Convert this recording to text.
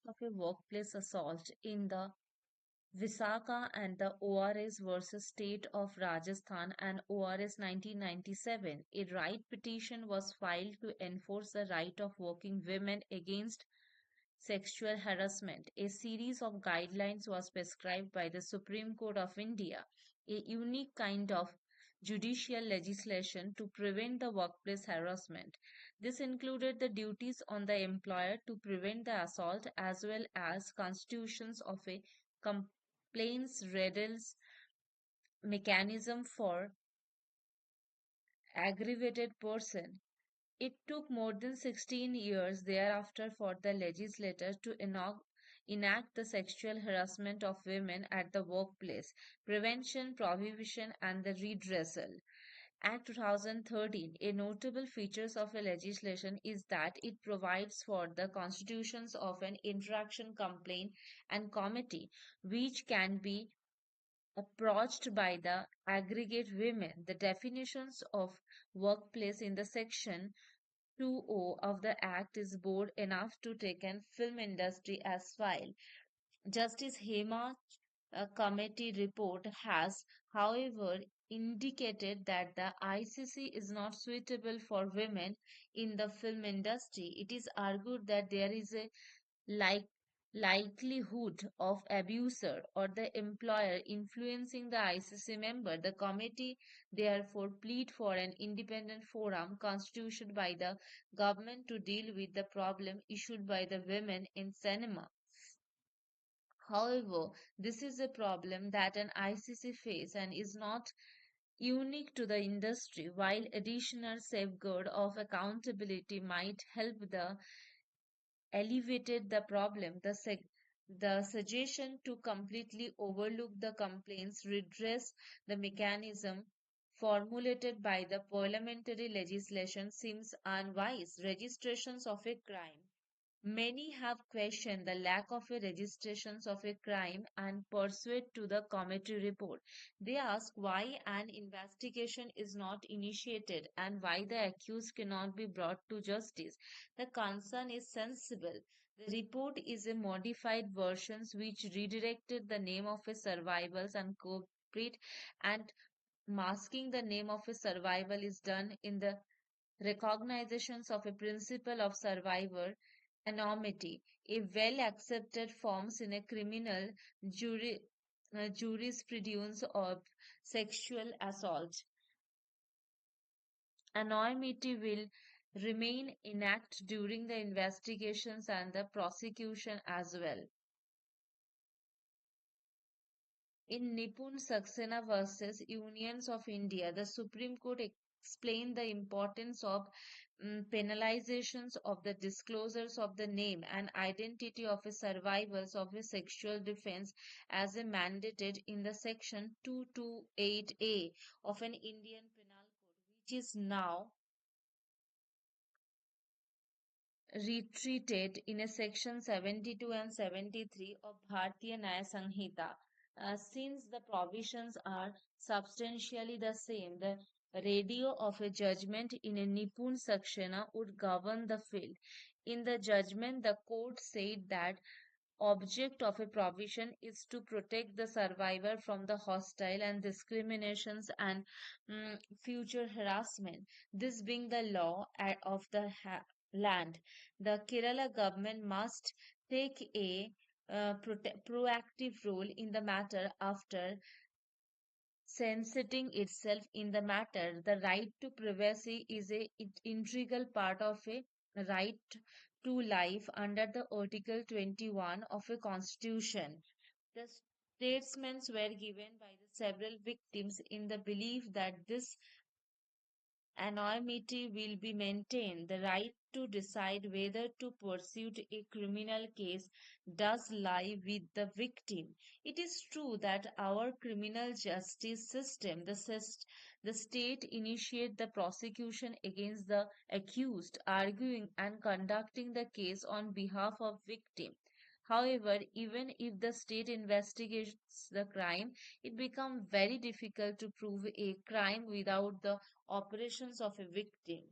of a workplace assault in the Visakha and the ORS versus State of Rajasthan and ORS 1997, a right petition was filed to enforce the right of working women against sexual harassment. A series of guidelines was prescribed by the Supreme Court of India, a unique kind of judicial legislation to prevent the workplace harassment. This included the duties on the employer to prevent the assault as well as constitutions of a complaints redress mechanism for aggravated person. It took more than 16 years thereafter for the legislature to enact the sexual harassment of women at the workplace, prevention, prohibition, and the redressal. Act 2013, a notable feature of a legislation is that it provides for the constitutions of an interaction complaint and committee, which can be approached by the aggregate women. The definitions of workplace in the section 2O of the Act is broad enough to take an film industry as file. Justice Hema committee report has, however, indicated that the ICC is not suitable for women in the film industry. It is argued that there is a like likelihood of abuser or the employer influencing the ICC member. The committee therefore plead for an independent forum constituted by the government to deal with the problem issued by the women in cinema. However, this is a problem that an ICC faces and is not unique to the industry. While additional safeguard of accountability might help the alleviated the problem, the suggestion to completely overlook the complaints redress the mechanism formulated by the parliamentary legislation seems unwise. Registrations of a crime. Many have questioned the lack of a registrations of a crime and pursuant to the committee report. They ask why an investigation is not initiated and why the accused cannot be brought to justice. The concern is sensible. The report is a modified version which redirected the name of a survivors and culprit, and masking the name of a survival is done in the recognitions of a principle of survivor anonymity, a well accepted forms in a criminal jurisprudence of sexual assault. Anonymity will remain intact during the investigations and the prosecution as well. In Nipun Saxena versus Unions of India, the Supreme Court explained the importance of penalizations of the disclosures of the name and identity of a survivors of a sexual defense as a mandated in the section 228A of an Indian Penal Code, which is now retreated in a section 72 and 73 of Bharatiya Nyaya Sanhita. Since the provisions are substantially the same, the radio of a judgment in a Nipun Sakshana would govern the field. In the judgment, the court said that object of a provision is to protect the survivor from the hostile and discriminations and future harassment. This being the law of the land, the Kerala government must take a proactive role in the matter after sensiting itself in the matter. The right to privacy is a integral part of a right to life under the Article 21 of a constitution. The statements were given by the several victims in the belief that this anonymity will be maintained. The right to decide whether to pursue a criminal case does lie with the victim. It is true that our criminal justice system, the state initiate the prosecution against the accused, arguing and conducting the case on behalf of victim. However, even if the state investigates the crime, it becomes very difficult to prove a crime without the operations of a victim.